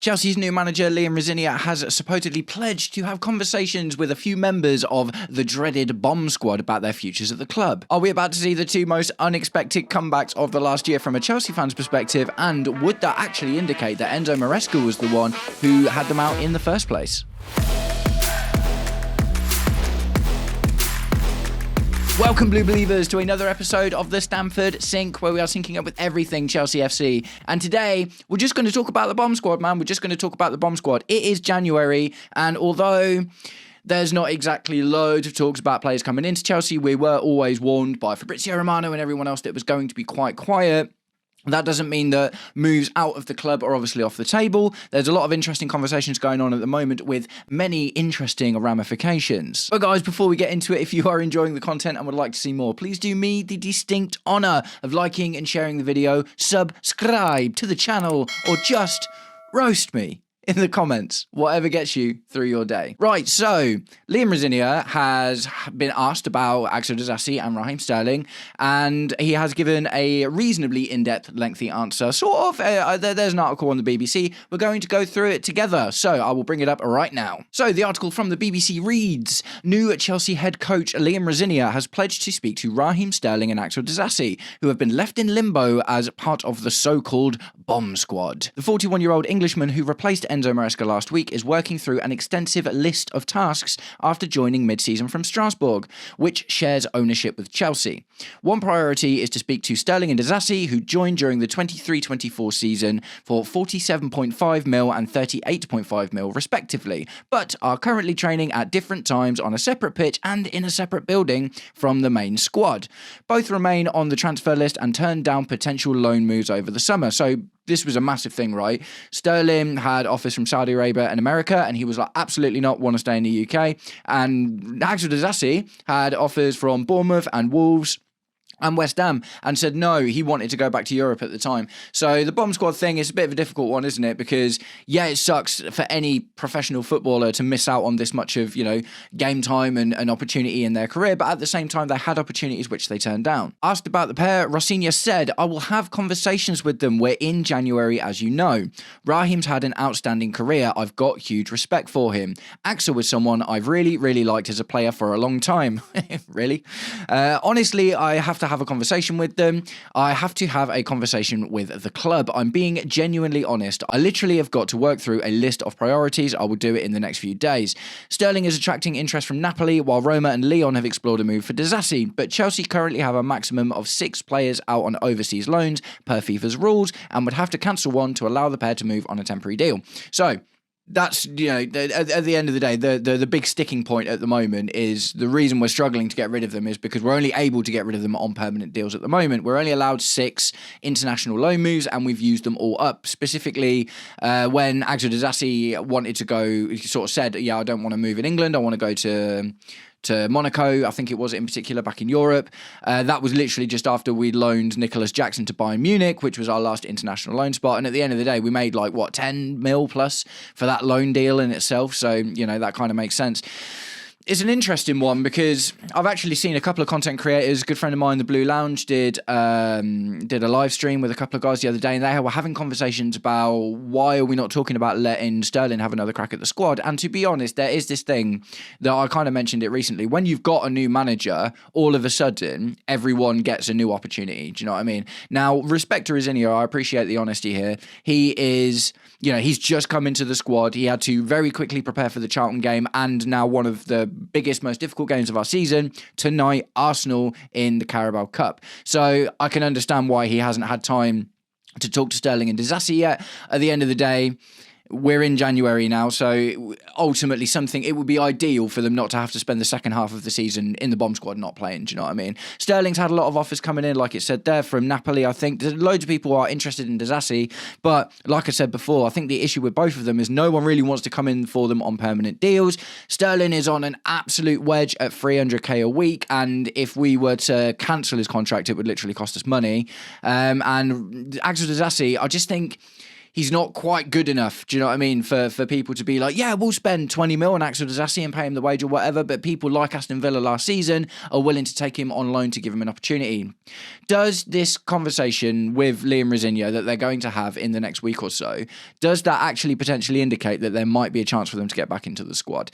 Chelsea's new manager, Liam Rosenior, has supposedly pledged to have conversations with a few members of the dreaded bomb squad about their futures at the club. Are we about to see the two most unexpected comebacks of the last year from a Chelsea fan's perspective? And would that actually indicate that Enzo Maresca was the one who had them out in the first place? Welcome, Blue Believers, to another episode of the Stanford Sync, where we are syncing up with everything Chelsea FC. And today, we're just going to talk about the bomb squad, man. We're just going to talk about the bomb squad. It is January, and although there's not exactly loads of talks about players coming into Chelsea, we were always warned by Fabrizio Romano and everyone else that it was going to be quite quiet. That doesn't mean that moves out of the club are obviously off the table. There's a lot of interesting conversations going on at the moment with many interesting ramifications. But guys, before we get into it, if you are enjoying the content and would like to see more, please do me the distinct honour of liking and sharing the video, subscribe to the channel, or just roast me in the comments, whatever gets you through your day. Right, so Liam Rosenior has been asked about Axel Disasi and Raheem Sterling, and he has given a reasonably in-depth, lengthy answer. Sort of, there's an article on the BBC. We're going to go through it together, so I will bring it up right now. So the article from the BBC reads, new Chelsea head coach Liam Rosenior has pledged to speak to Raheem Sterling and Axel Disasi, who have been left in limbo as part of the so-called bomb squad. The 41-year-old Englishman who replaced Enzo Maresca last week is working through an extensive list of tasks after joining mid-season from Strasbourg, which shares ownership with Chelsea. One priority is to speak to Sterling and Disasi, who joined during the 23-24 season for 47.5 mil and 38.5 mil respectively, but are currently training at different times on a separate pitch and in a separate building from the main squad. Both remain on the transfer list and turned down potential loan moves over the summer. So this was a massive thing, right? Sterling had offers from Saudi Arabia and America, and he was like, absolutely not, want to stay in the UK. And Axel Disasi had offers from Bournemouth and Wolves and West Ham, and said no, he wanted to go back to Europe at the time. So the bomb squad thing is a bit of a difficult one, isn't it? Because, yeah, it sucks for any professional footballer to miss out on this much of, game time and an opportunity in their career, but at the same time, they had opportunities which they turned down. Asked about the pair, Rosenior said, I will have conversations with them. We're in January, as you know. Raheem's had an outstanding career. I've got huge respect for him. Axel was someone I've really, really liked as a player for a long time. Really? Honestly, I have to have a conversation with them. I have to have a conversation with the club. I'm being genuinely honest. I literally have got to work through a list of priorities. I will do it in the next few days. Sterling is attracting interest from Napoli, while Roma and Lyon have explored a move for Disasi, but Chelsea currently have a maximum of 6 players out on overseas loans per FIFA's rules and would have to cancel one to allow the pair to move on a temporary deal. So that's, at the end of the day, the big sticking point at the moment is the reason we're struggling to get rid of them is because we're only able to get rid of them on permanent deals at the moment. We're only allowed 6 international loan moves, and we've used them all up. Specifically, when Axel Disasi wanted to go, he sort of said, I don't want to move in England, I want to go to Monaco, I think it was in particular, back in Europe. That was literally just after we'd loaned Nicholas Jackson to Bayern Munich, which was our last international loan spot. And at the end of the day, we made 10 mil plus for that loan deal in itself. So, that kind of makes sense. It's an interesting one because I've actually seen a couple of content creators. A good friend of mine, the Blue Lounge, did a live stream with a couple of guys the other day, and they were having conversations about why are we not talking about letting Sterling have another crack at the squad. And to be honest, there is this thing that I kind of mentioned it recently. When you've got a new manager, all of a sudden, everyone gets a new opportunity. Do you know what I mean? Now, respect to Rosenior, I appreciate the honesty here. He is, he's just come into the squad. He had to very quickly prepare for the Charlton game, and now one of the biggest, most difficult games of our season, tonight, Arsenal in the Carabao Cup. So I can understand why he hasn't had time to talk to Sterling and Disasi yet. At the end of the day, we're in January now, so ultimately it would be ideal for them not to have to spend the second half of the season in the bomb squad not playing, do you know what I mean? Sterling's had a lot of offers coming in, like it said there, from Napoli. I think loads of people are interested in Disasi, but like I said before, I think the issue with both of them is no one really wants to come in for them on permanent deals. Sterling is on an absolute wedge at 300k a week, and if we were to cancel his contract, it would literally cost us money. And Axel Disasi, I just think he's not quite good enough. Do you know what I mean? For people to be like, yeah, we'll spend 20 mil on Axel Disasi and pay him the wage or whatever. But people like Aston Villa last season are willing to take him on loan to give him an opportunity. Does this conversation with Liam Rosenior that they're going to have in the next week or so, does that actually potentially indicate that there might be a chance for them to get back into the squad?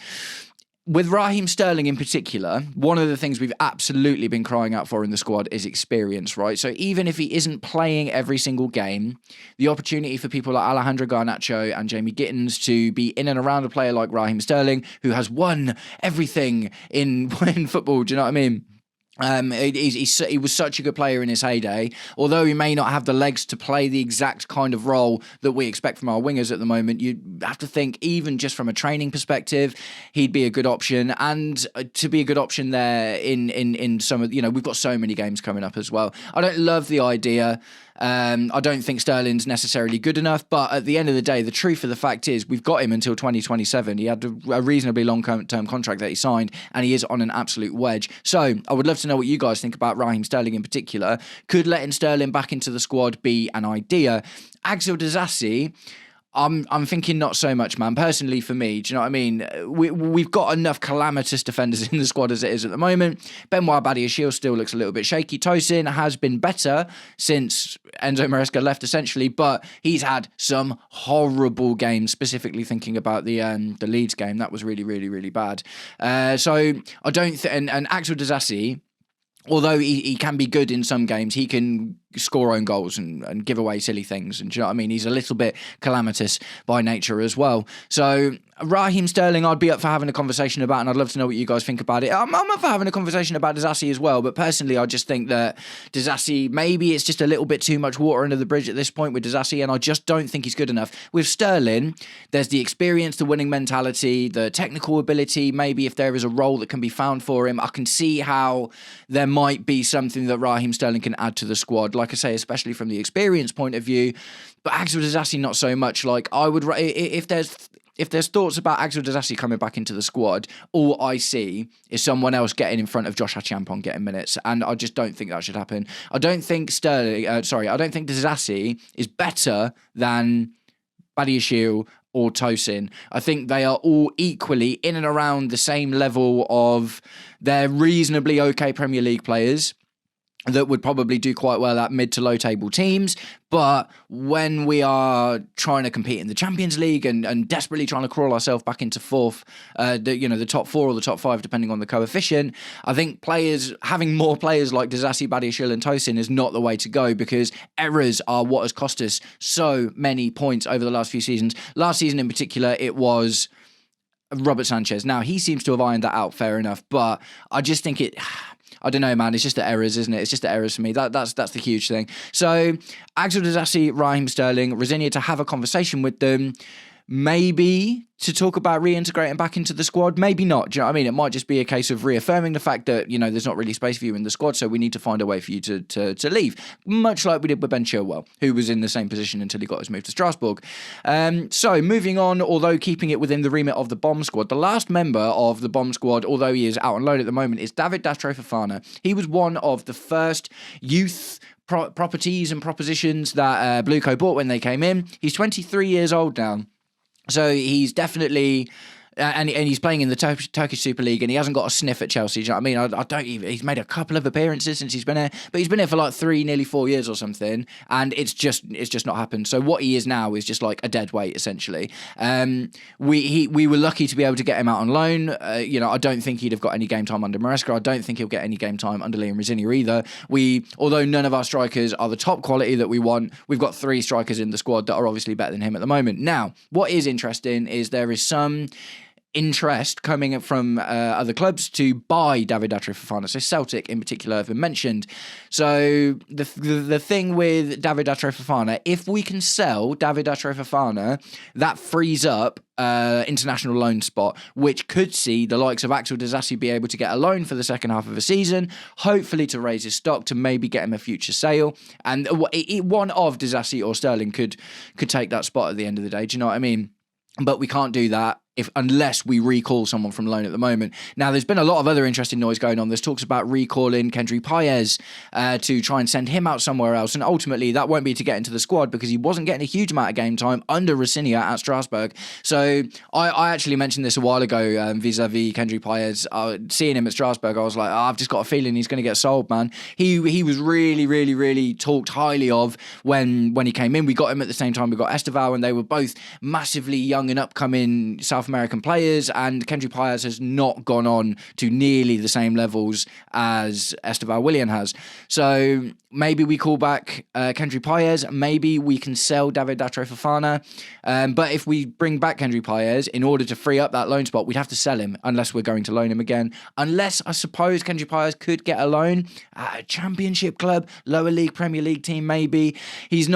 With Raheem Sterling in particular, one of the things we've absolutely been crying out for in the squad is experience, right? So even if he isn't playing every single game, the opportunity for people like Alejandro Garnacho and Jamie Gittins to be in and around a player like Raheem Sterling, who has won everything in football, do you know what I mean? He was such a good player in his heyday, although he may not have the legs to play the exact kind of role that we expect from our wingers at the moment. You have to think, even just from a training perspective, he'd be a good option, and to be a good option there in some of, we've got so many games coming up as well. I don't love the idea. I don't think Sterling's necessarily good enough, but at the end of the day, the truth of the fact is we've got him until 2027. He had a reasonably long-term contract that he signed, and he is on an absolute wedge. So I would love to know what you guys think about Raheem Sterling in particular. Could letting Sterling back into the squad be an idea? Axel Disasi, I'm thinking not so much, man. Personally, for me, do you know what I mean? We've got enough calamitous defenders in the squad as it is at the moment. Benoit Badiashile still looks a little bit shaky. Tosin has been better since Enzo Maresca left, essentially, but he's had some horrible games, specifically thinking about the Leeds game. That was really, really, really bad. So I don't and Axel Disasi, although he can be good in some games, he can score own goals and give away silly things. And do you know what I mean? He's a little bit calamitous by nature as well. So Raheem Sterling, I'd be up for having a conversation about, and I'd love to know what you guys think about it. I'm up for having a conversation about Disasi as well, but personally, I just think that Disasi, maybe it's just a little bit too much water under the bridge at this point with Disasi, and I just don't think he's good enough. With Sterling, there's the experience, the winning mentality, the technical ability. Maybe if there is a role that can be found for him, I can see how there might be something that Raheem Sterling can add to the squad. Like I say, especially from the experience point of view, but Axel Disasi not so much. Like, I would, if there's thoughts about Axel Disasi coming back into the squad, all I see is someone else getting in front of Josh Achampong getting minutes, and I just don't think that should happen. I don't think Disasi is better than Badiashile or Tosin. I think they are all equally in and around the same level of, they're reasonably okay Premier League players that would probably do quite well at mid to low table teams. But when we are trying to compete in the Champions League and desperately trying to crawl ourselves back into fourth, the top four or the top five, depending on the coefficient, I think having more players like Disasi, Badiashile and Tosin is not the way to go, because errors are what has cost us so many points over the last few seasons. Last season in particular, it was Robert Sanchez. Now, he seems to have ironed that out, fair enough, but I just think I don't know, man. It's just the errors, isn't it? It's just the errors for me. That's the huge thing. So, Axel Disasi, Raheem Sterling, Rosenior to have a conversation with them. Maybe to talk about reintegrating back into the squad, maybe not. Do you know what I mean? It might just be a case of reaffirming the fact that, there's not really space for you in the squad, so we need to find a way for you to leave. Much like we did with Ben Chilwell, who was in the same position until he got his move to Strasbourg. So, moving on, although keeping it within the remit of the bomb squad, the last member of the bomb squad, although he is out on loan at the moment, is David Datro Fofana. He was one of the first youth properties and propositions that Blueco bought when they came in. He's 23 years old now. So he's definitely, and he's playing in the Turkish Super League, and he hasn't got a sniff at Chelsea. Do you know what I mean? He's made a couple of appearances since he's been here, but he's been here for like nearly 4 years or something, and it's just not happened. So what he is now is just like a dead weight, essentially. We were lucky to be able to get him out on loan. I don't think he'd have got any game time under Maresca. I don't think he'll get any game time under Liam Rosenior either. Although none of our strikers are the top quality that we want, we've got 3 strikers in the squad that are obviously better than him at the moment. Now, what is interesting is there is some interest coming from other clubs to buy David Datro Fofana. So Celtic in particular have been mentioned. So the thing with David Datro Fofana, if we can sell David Datro Fofana, that frees up international loan spot, which could see the likes of Axel Disasi be able to get a loan for the second half of the season, hopefully to raise his stock to maybe get him a future sale. And one of Disasi or Sterling could take that spot at the end of the day. Do you know what I mean? But we can't do that unless we recall someone from loan at the moment. Now, there's been a lot of other interesting noise going on. There's talks about recalling Kendry Paez to try and send him out somewhere else, and ultimately that won't be to get into the squad because he wasn't getting a huge amount of game time under Rosenior at Strasbourg. So I actually mentioned this a while ago vis-a-vis Kendry Paez. Seeing him at Strasbourg, I was like, I've just got a feeling he's going to get sold, man. He was really, really, really talked highly of when he came in. We got him at the same time we got Esteval, and they were both massively young and upcoming South American players, and Kendry Paez has not gone on to nearly the same levels as Esteval Willian has. So maybe we call back Kendry Paez, maybe we can sell David Datro Fofana, but if we bring back Kendry Paez, in order to free up that loan spot, we'd have to sell him, unless we're going to loan him again, unless I suppose Kendry Paez could get a loan at a championship club, lower league, Premier League team maybe. He's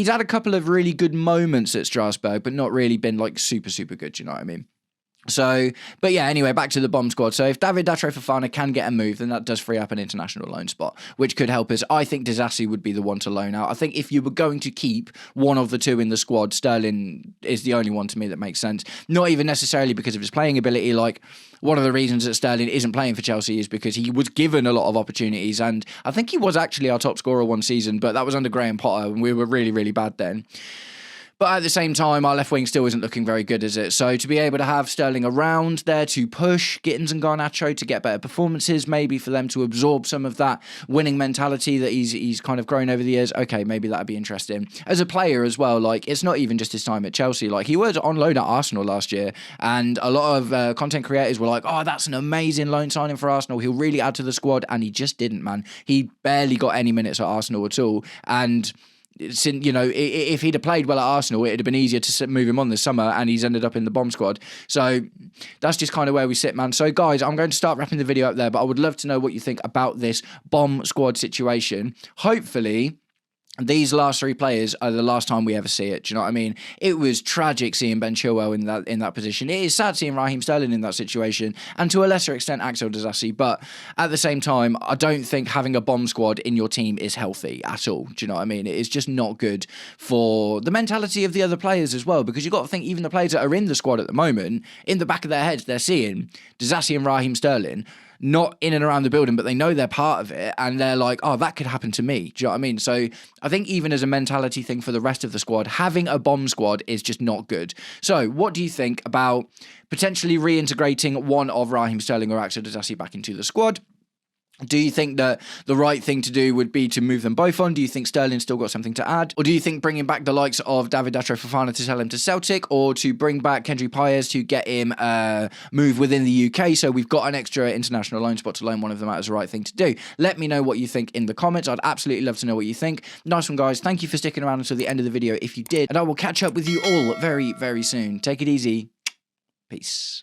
had a couple of really good moments at Strasbourg, but not really been like super, super good, you know what I mean? So, but yeah, anyway, back to the bomb squad. So if David Datro Fofana can get a move, then that does free up an international loan spot, which could help us. I think Disasi would be the one to loan out. I think if you were going to keep one of the two in the squad, Sterling is the only one to me that makes sense. Not even necessarily because of his playing ability. Like, one of the reasons that Sterling isn't playing for Chelsea is because he was given a lot of opportunities, and I think he was actually our top scorer one season, but that was under Graham Potter, and we were really, really bad then. But at the same time, our left wing still isn't looking very good, is it? So to be able to have Sterling around there to push Gittins and Garnacho to get better performances, maybe for them to absorb some of that winning mentality that he's kind of grown over the years, okay, maybe that'd be interesting. As a player as well, like, it's not even just his time at Chelsea. Like, he was on loan at Arsenal last year, and a lot of content creators were like, oh, that's an amazing loan signing for Arsenal. He'll really add to the squad, and he just didn't, man. He barely got any minutes at Arsenal at all, and you know, if he'd have played well at Arsenal, it'd have been easier to move him on this summer, and he's ended up in the bomb squad. So that's just kind of where we sit, man. So guys, I'm going to start wrapping the video up there, but I would love to know what you think about this bomb squad situation. Hopefully these last three players are the last time we ever see it. Do you know what I mean? It was tragic seeing Ben Chilwell in that position. It is sad seeing Raheem Sterling in that situation, and to a lesser extent Axel Disasi. But at the same time, I don't think having a bomb squad in your team is healthy at all. Do you know what I mean? It is just not good for the mentality of the other players as well, because you've got to think even the players that are in the squad at the moment, in the back of their heads, they're seeing Disasi and Raheem Sterling not in and around the building, but they know they're part of it, and they're like, oh, that could happen to me. Do you know what I mean? So I think even as a mentality thing for the rest of the squad, having a bomb squad is just not good. So what do you think about potentially reintegrating one of Raheem Sterling or Axel Disasi back into the squad? Do you think that the right thing to do would be to move them both on? Do you think Sterling's still got something to add? Or do you think bringing back the likes of David Datro Fofana to sell him to Celtic, or to bring back Kendry Paez to get him move within the UK so we've got an extra international loan spot to loan one of them out as the right thing to do? Let me know what you think in the comments. I'd absolutely love to know what you think. Nice one, guys. Thank you for sticking around until the end of the video if you did. And I will catch up with you all very, very soon. Take it easy. Peace.